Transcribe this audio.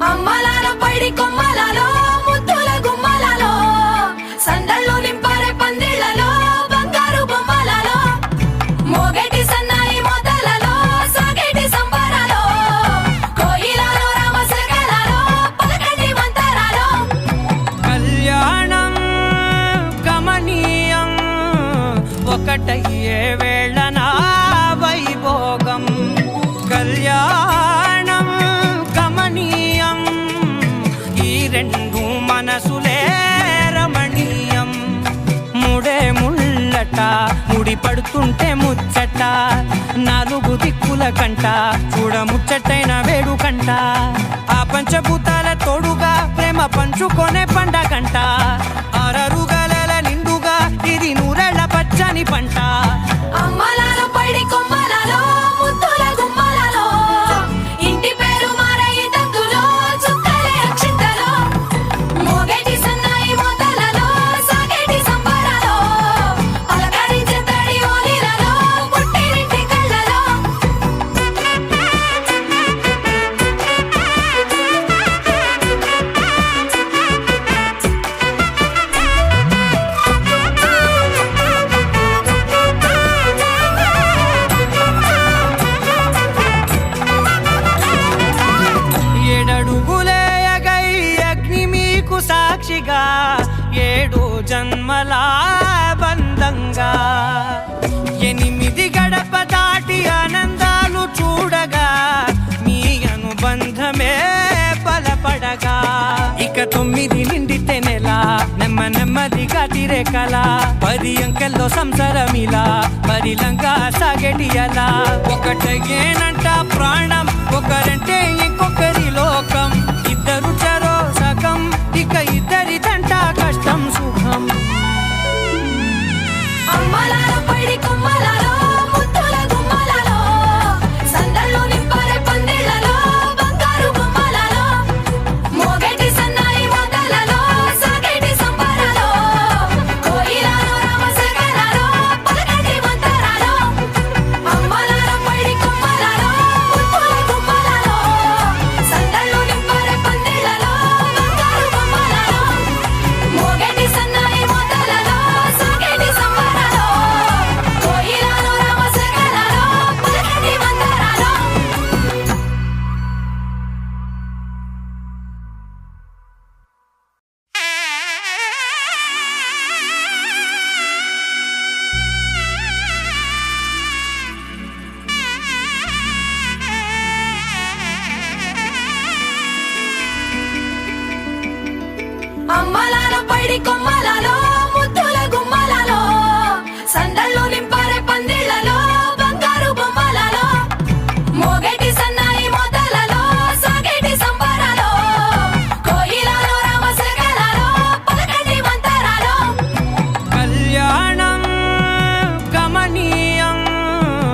అమ్మలాలో పైడి కొమ్మలలో ముద్దుల గుమ్మలలో సందళ్ళు నింపారే పందిళ్లలో బంగారు బొమ్మలలో మోగేటి సన్నాయి మొదలలో సాగేటి సంబరాలో కోయిలలో రామశకలలో పలకటి మంతరాలో కళ్యాణం గమనీయం ఒకటయ్యే వేళ నా వైభోగం కళ్యాణం గమనీయం ఈ రెండు మనసులే రమణీయం ముడే ముళ్ళట ముడి పడుతుంటే ముచ్చట నాలుగు దిక్కుల కంట చూడ ముచ్చటైన వేడుకంట ఆ పంచభూతాల తోడుగా ప్రేమ పంచుకొనే పండగంట ఆరరుగల నిండుగా ఇది నూరెళ్ళ పచ్చని పంట అమ్మలాలో పైడి కొమ్మలలో ముద్దుల గుమ్మలలో ఇంటి పేరు మారయి తంతులో చుక్కలే అక్షింతలో మోగేటి సన్నాయి మొదలలో సాగేటి సంబరాలో పలకరించే తడి ఓలిలలో పుట్టినింటి కళ్ళలో ఏడడుగులే ఎగై అగ్ని మీకు సాక్షిగా ఏడు జన్మల బంధంగా ఎనిమిది గడప దాటి ఆనందాలు చూడగా మీ అనుబంధమే బలపడగా ఇక 9 నిండితే నెల నెమ్మదిగా తిరే కల 10 అంకెల్లో సంసారమిలా పరిలంగా సాగేటి అలా ఒకటేనంట ప్రాణం ఒకరంటే ఇంకొకరి లోకం ఇద్దరు చరో సగం ఇక ఇద్దరిదంట కష్టం సుఖం అమ్మలాలో పైడి కొమ్మలలో ముద్దుల గుమ్మలలో సందళ్ళు నింపారే పందిళ్లలో బంగారు బొమ్మలలో మోగేటి సన్నాయి మొదలలో సాగేటి సంబరాలో కోయిలలో రామశకలలో పలకటి మంతరాలో అమ్మలాలో పైడి కొమ్మలలో ముద్దుల గుమ్మలలో సందళ్ళు నింపారే పందిళ్లలో బంగారు బొమ్మలలో మోగేటి సన్నాయి మొదలలో సాగేటి సంబరాలో కోయిలలో రామశకలలో పలకటి మంతరాలో అమ్మలాలో పైడి కొమ్మ